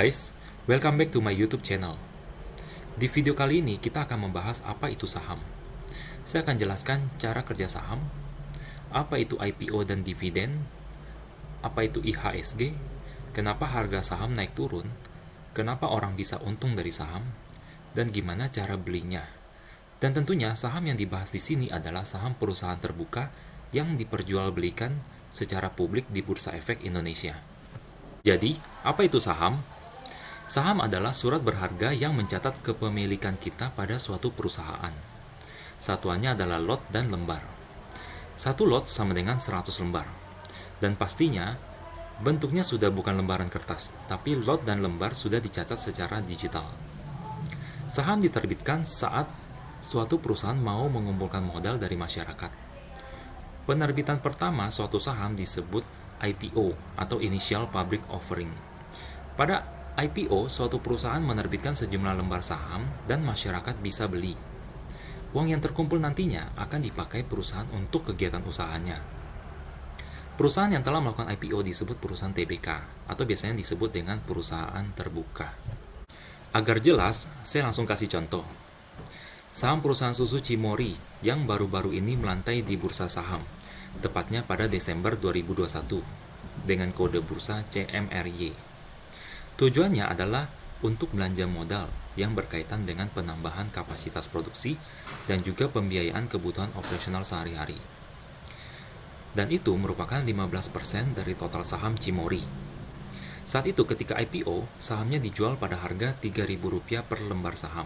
guys, welcome back to my YouTube channel. Di video kali ini kita akan membahas apa itu saham. Saya akan jelaskan cara kerja saham, apa itu IPO dan dividen, apa itu IHSG, kenapa harga saham naik turun, kenapa orang bisa untung dari saham, dan gimana cara belinya. Dan tentunya saham yang dibahas di sini adalah saham perusahaan terbuka yang diperjualbelikan secara publik di Bursa Efek Indonesia. Jadi, apa itu saham? Saham adalah surat berharga yang mencatat kepemilikan kita pada suatu perusahaan. Satuannya adalah lot dan lembar. Satu lot sama dengan 100 lembar. Dan pastinya, bentuknya sudah bukan lembaran kertas, tapi lot dan lembar sudah dicatat secara digital. Saham diterbitkan saat suatu perusahaan mau mengumpulkan modal dari masyarakat. Penerbitan pertama suatu saham disebut IPO atau Initial Public Offering. Pada IPO, suatu perusahaan menerbitkan sejumlah lembar saham dan masyarakat bisa beli. Uang yang terkumpul nantinya akan dipakai perusahaan untuk kegiatan usahanya. Perusahaan yang telah melakukan IPO disebut perusahaan TBK atau biasanya disebut dengan perusahaan terbuka. Agar jelas, saya langsung kasih contoh. Saham perusahaan susu Cimory yang baru-baru ini melantai di bursa saham, tepatnya pada Desember 2021, dengan kode bursa CMRY. Tujuannya adalah untuk belanja modal yang berkaitan dengan penambahan kapasitas produksi dan juga pembiayaan kebutuhan operasional sehari-hari. Dan itu merupakan 15% dari total saham Cimory. Saat itu ketika IPO, sahamnya dijual pada harga Rp3.000 per lembar saham.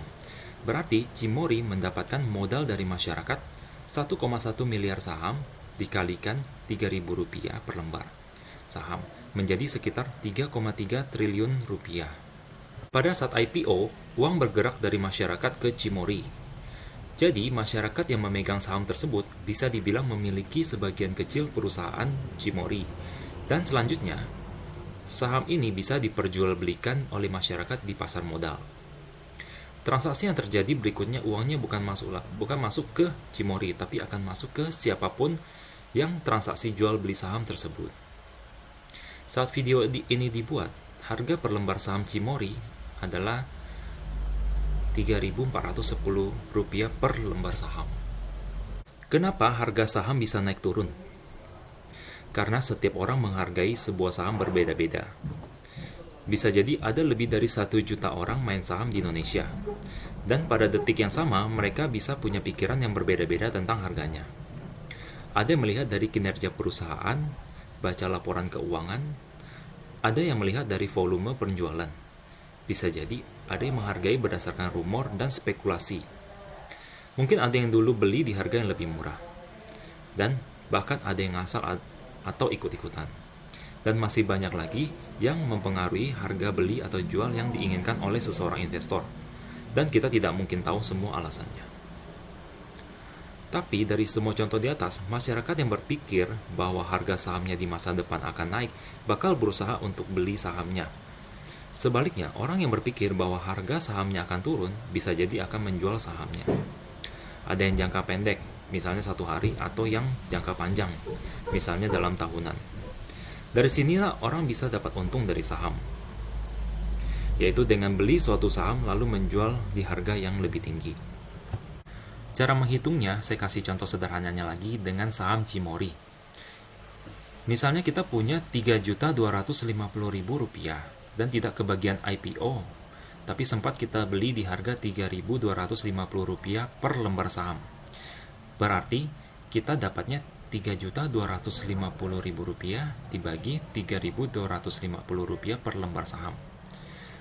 Berarti Cimory mendapatkan modal dari masyarakat 1,1 miliar saham dikalikan Rp3.000 per lembar saham menjadi sekitar 3,3 triliun rupiah. Pada saat IPO, uang bergerak dari masyarakat ke Cimory. Jadi, masyarakat yang memegang saham tersebut bisa dibilang memiliki sebagian kecil perusahaan Cimory. Dan selanjutnya, saham ini bisa diperjualbelikan oleh masyarakat di pasar modal. Transaksi yang terjadi berikutnya uangnya bukan masuk ke Cimory, tapi akan masuk ke siapapun yang transaksi jual beli saham tersebut. Saat video ini dibuat, harga per lembar saham Cimory adalah Rp3.410 per lembar saham. Kenapa harga saham bisa naik turun? Karena setiap orang menghargai sebuah saham berbeda-beda. Bisa jadi ada lebih dari 1 juta orang main saham di Indonesia. Dan pada detik yang sama, mereka bisa punya pikiran yang berbeda-beda tentang harganya. Ada yang melihat dari kinerja perusahaan, baca laporan keuangan, ada yang melihat dari volume penjualan. Bisa jadi ada yang menghargai berdasarkan rumor dan spekulasi. Mungkin ada yang dulu beli di harga yang lebih murah. Dan bahkan ada yang ngasal atau ikut-ikutan. Dan masih banyak lagi yang mempengaruhi harga beli atau jual yang diinginkan oleh seseorang investor. Dan kita tidak mungkin tahu semua alasannya. Tapi dari semua contoh di atas, masyarakat yang berpikir bahwa harga sahamnya di masa depan akan naik bakal berusaha untuk beli sahamnya. Sebaliknya, orang yang berpikir bahwa harga sahamnya akan turun bisa jadi akan menjual sahamnya. Ada yang jangka pendek, misalnya 1 hari, atau yang jangka panjang, misalnya dalam tahunan. Dari sinilah orang bisa dapat untung dari saham, yaitu dengan beli suatu saham lalu menjual di harga yang lebih tinggi. Cara menghitungnya, saya kasih contoh sederhananya lagi dengan saham Cimory. Misalnya kita punya Rp3.250.000 dan tidak kebagian IPO, tapi sempat kita beli di harga Rp3.250 per lembar saham. Berarti kita dapatnya Rp3.250.000 dibagi Rp3.250 per lembar saham,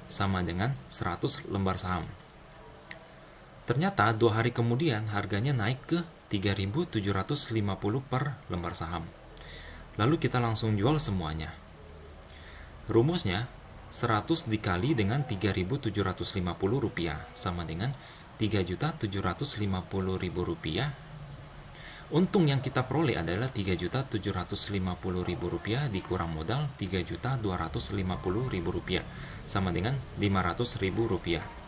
sama dengan 100 lembar saham. Ternyata 2 hari kemudian harganya naik ke Rp3.750 per lembar saham. Lalu kita langsung jual semuanya. Rumusnya 100 dikali dengan Rp3.750 sama dengan Rp3.750.000. Untung yang kita peroleh adalah Rp3.750.000 dikurang modal Rp3.250.000 sama dengan Rp500.000.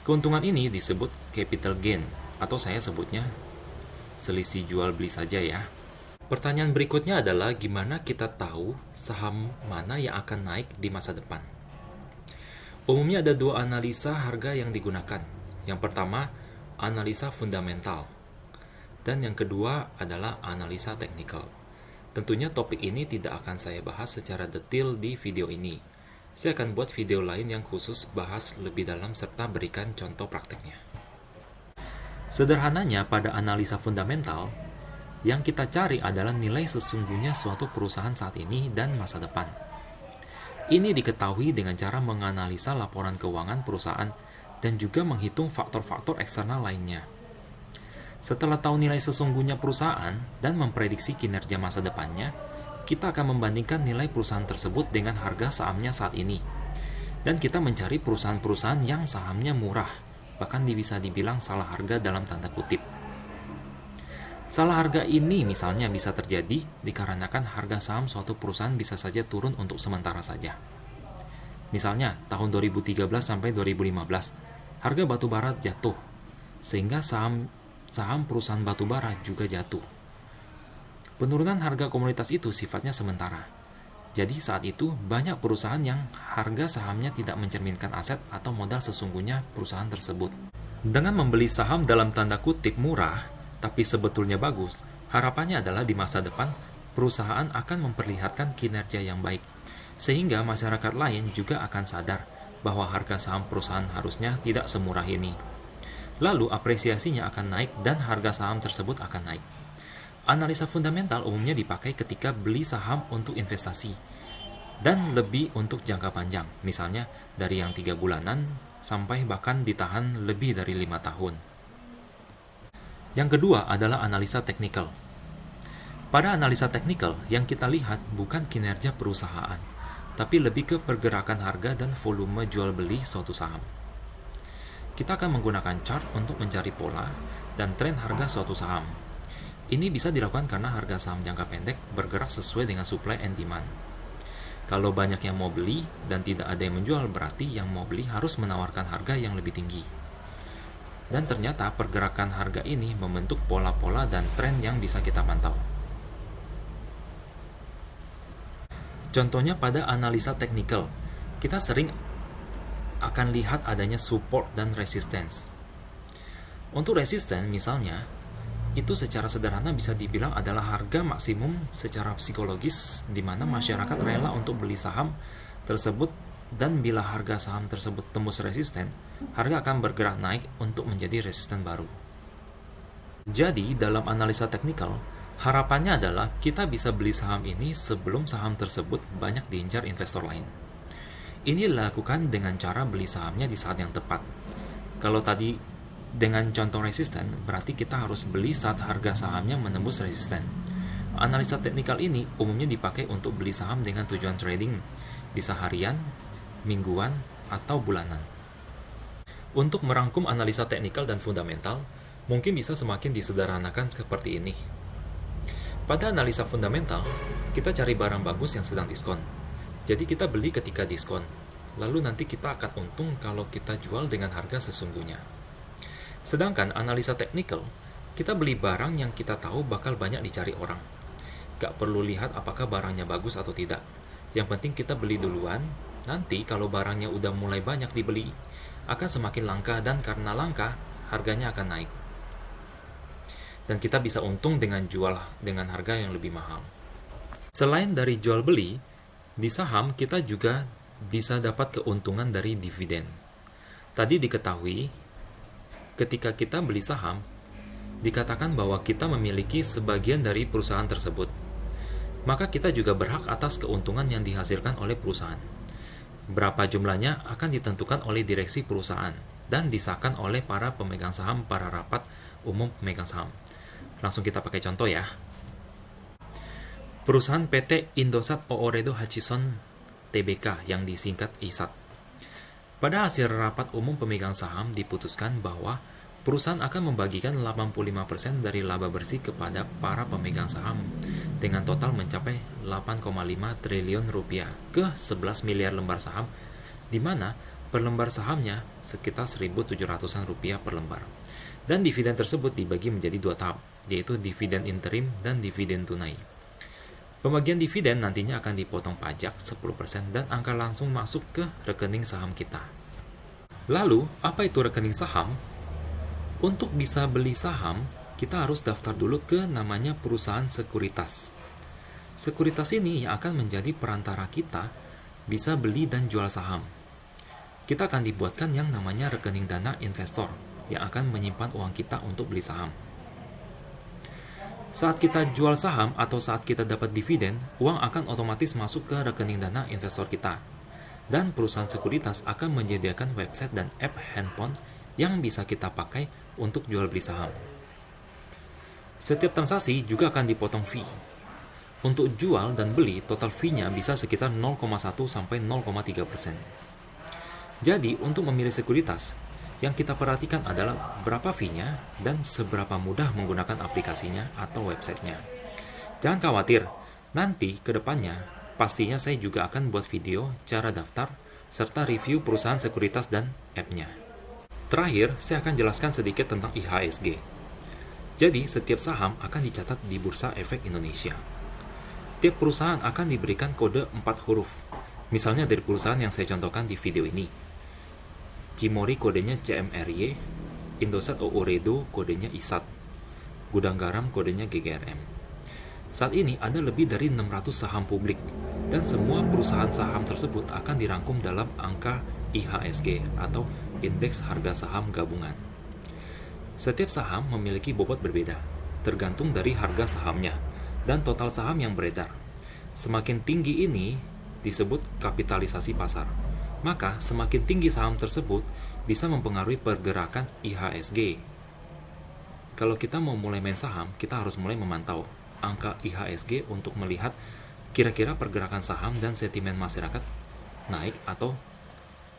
Keuntungan ini disebut capital gain, atau saya sebutnya selisih jual beli saja ya. Pertanyaan berikutnya adalah gimana kita tahu saham mana yang akan naik di masa depan? Umumnya ada dua analisa harga yang digunakan. Yang pertama, analisa fundamental. Dan yang kedua adalah analisa teknikal. Tentunya topik ini tidak akan saya bahas secara detail di video ini. Saya akan buat video lain yang khusus bahas lebih dalam serta berikan contoh prakteknya. Sederhananya, pada analisa fundamental, yang kita cari adalah nilai sesungguhnya suatu perusahaan saat ini dan masa depan. Ini diketahui dengan cara menganalisa laporan keuangan perusahaan dan juga menghitung faktor-faktor eksternal lainnya. Setelah tahu nilai sesungguhnya perusahaan dan memprediksi kinerja masa depannya, kita akan membandingkan nilai perusahaan tersebut dengan harga sahamnya saat ini. Dan kita mencari perusahaan-perusahaan yang sahamnya murah, bahkan bisa dibilang salah harga dalam tanda kutip. Salah harga ini misalnya bisa terjadi dikarenakan harga saham suatu perusahaan bisa saja turun untuk sementara saja. Misalnya, tahun 2013 sampai 2015, harga batu bara jatuh, sehingga saham perusahaan batu bara juga jatuh. Penurunan harga komoditas itu sifatnya sementara. Jadi saat itu banyak perusahaan yang harga sahamnya tidak mencerminkan aset atau modal sesungguhnya perusahaan tersebut. Dengan membeli saham dalam tanda kutip murah, tapi sebetulnya bagus, harapannya adalah di masa depan perusahaan akan memperlihatkan kinerja yang baik, sehingga masyarakat lain juga akan sadar bahwa harga saham perusahaan harusnya tidak semurah ini. Lalu apresiasinya akan naik dan harga saham tersebut akan naik. Analisa fundamental umumnya dipakai ketika beli saham untuk investasi dan lebih untuk jangka panjang, misalnya dari yang 3 bulanan sampai bahkan ditahan lebih dari 5 tahun. Yang kedua adalah analisa teknikal. Pada analisa teknikal, yang kita lihat bukan kinerja perusahaan, tapi lebih ke pergerakan harga dan volume jual beli suatu saham. Kita akan menggunakan chart untuk mencari pola dan tren harga suatu saham. Ini bisa dilakukan karena harga saham jangka pendek bergerak sesuai dengan supply and demand. Kalau banyak yang mau beli dan tidak ada yang menjual, berarti yang mau beli harus menawarkan harga yang lebih tinggi. Dan ternyata pergerakan harga ini membentuk pola-pola dan tren yang bisa kita pantau. Contohnya pada analisa teknikal, kita sering akan lihat adanya support dan resistance. Untuk resistance misalnya, itu secara sederhana bisa dibilang adalah harga maksimum secara psikologis di mana masyarakat rela untuk beli saham tersebut, dan bila harga saham tersebut tembus resisten, harga akan bergerak naik untuk menjadi resisten baru. Jadi, dalam analisa teknikal, harapannya adalah kita bisa beli saham ini sebelum saham tersebut banyak diincar investor lain. Ini dilakukan dengan cara beli sahamnya di saat yang tepat. Kalau tadi dengan contoh resisten, berarti kita harus beli saat harga sahamnya menembus resisten. Analisa teknikal ini umumnya dipakai untuk beli saham dengan tujuan trading, bisa harian, mingguan, atau bulanan. Untuk merangkum analisa teknikal dan fundamental, mungkin bisa semakin disederhanakan seperti ini. Pada analisa fundamental, kita cari barang bagus yang sedang diskon. Jadi kita beli ketika diskon, lalu nanti kita akan untung kalau kita jual dengan harga sesungguhnya. Sedangkan analisa teknikal, kita beli barang yang kita tahu bakal banyak dicari orang. Gak perlu lihat apakah barangnya bagus atau tidak. Yang penting kita beli duluan, nanti kalau barangnya udah mulai banyak dibeli, akan semakin langka dan karena langka, harganya akan naik. Dan kita bisa untung dengan jual dengan harga yang lebih mahal. Selain dari jual beli, di saham kita juga bisa dapat keuntungan dari dividen. Tadi diketahui, ketika kita beli saham, dikatakan bahwa kita memiliki sebagian dari perusahaan tersebut. Maka kita juga berhak atas keuntungan yang dihasilkan oleh perusahaan. Berapa jumlahnya akan ditentukan oleh direksi perusahaan dan disahkan oleh para pemegang saham pada rapat umum pemegang saham. Langsung kita pakai contoh ya. Perusahaan PT Indosat Ooredoo Hutchison Tbk yang disingkat ISAT. Pada hasil rapat umum pemegang saham diputuskan bahwa perusahaan akan membagikan 85% dari laba bersih kepada para pemegang saham dengan total mencapai 8,5 triliun rupiah ke 11 miliar lembar saham, di mana per lembar sahamnya sekitar 1.700-an rupiah per lembar. Dan dividen tersebut dibagi menjadi 2 tahap, yaitu dividen interim dan dividen tunai. Pembagian dividen nantinya akan dipotong pajak 10% dan akan langsung masuk ke rekening saham kita. Lalu, apa itu rekening saham? Untuk bisa beli saham, kita harus daftar dulu ke namanya perusahaan sekuritas. Sekuritas ini yang akan menjadi perantara kita bisa beli dan jual saham. Kita akan dibuatkan yang namanya rekening dana investor yang akan menyimpan uang kita untuk beli saham. Saat kita jual saham atau saat kita dapat dividen, uang akan otomatis masuk ke rekening dana investor kita. Dan perusahaan sekuritas akan menyediakan website dan app handphone yang bisa kita pakai untuk jual beli saham. Setiap transaksi juga akan dipotong fee. Untuk jual dan beli, total fee-nya bisa sekitar 0,1 sampai 0,3%. Jadi, untuk memilih sekuritas, yang kita perhatikan adalah berapa fee-nya dan seberapa mudah menggunakan aplikasinya atau websitenya. Jangan khawatir, nanti ke depannya pastinya saya juga akan buat video cara daftar serta review perusahaan sekuritas dan app-nya. Terakhir, saya akan jelaskan sedikit tentang IHSG. Jadi, setiap saham akan dicatat di Bursa Efek Indonesia. Tiap perusahaan akan diberikan kode 4 huruf. Misalnya dari perusahaan yang saya contohkan di video ini. Cimori kodenya CMRY, Indosat Ooredoo kodenya ISAT, Gudang Garam kodenya GGRM. Saat ini ada lebih dari 600 saham publik, dan semua perusahaan saham tersebut akan dirangkum dalam angka IHSG atau Indeks Harga Saham Gabungan. Setiap saham memiliki bobot berbeda, tergantung dari harga sahamnya dan total saham yang beredar. Semakin tinggi ini disebut kapitalisasi pasar. Maka semakin tinggi saham tersebut bisa mempengaruhi pergerakan IHSG. Kalau kita mau mulai main saham, kita harus mulai memantau angka IHSG untuk melihat kira-kira pergerakan saham dan sentimen masyarakat naik atau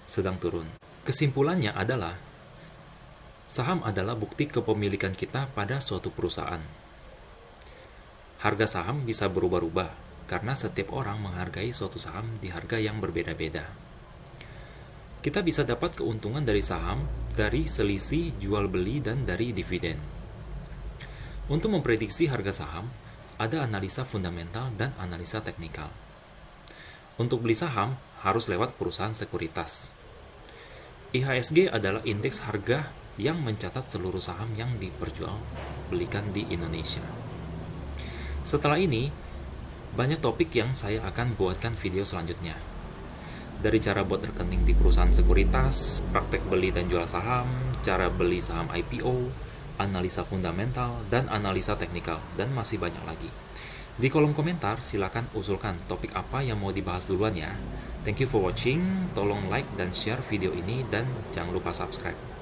sedang turun. Kesimpulannya adalah, saham adalah bukti kepemilikan kita pada suatu perusahaan. Harga saham bisa berubah-ubah karena setiap orang menghargai suatu saham di harga yang berbeda-beda. Kita bisa dapat keuntungan dari saham, dari selisih jual beli, dan dari dividen. Untuk memprediksi harga saham, ada analisa fundamental dan analisa teknikal. Untuk beli saham, harus lewat perusahaan sekuritas. IHSG adalah indeks harga yang mencatat seluruh saham yang diperjualbelikan di Indonesia. Setelah ini, banyak topik yang saya akan buatkan video selanjutnya. Dari cara buat rekening di perusahaan sekuritas, praktek beli dan jual saham, cara beli saham IPO, analisa fundamental, dan analisa teknikal, dan masih banyak lagi. Di kolom komentar, silakan usulkan topik apa yang mau dibahas duluan ya. Thank you for watching, tolong like dan share video ini, dan jangan lupa subscribe.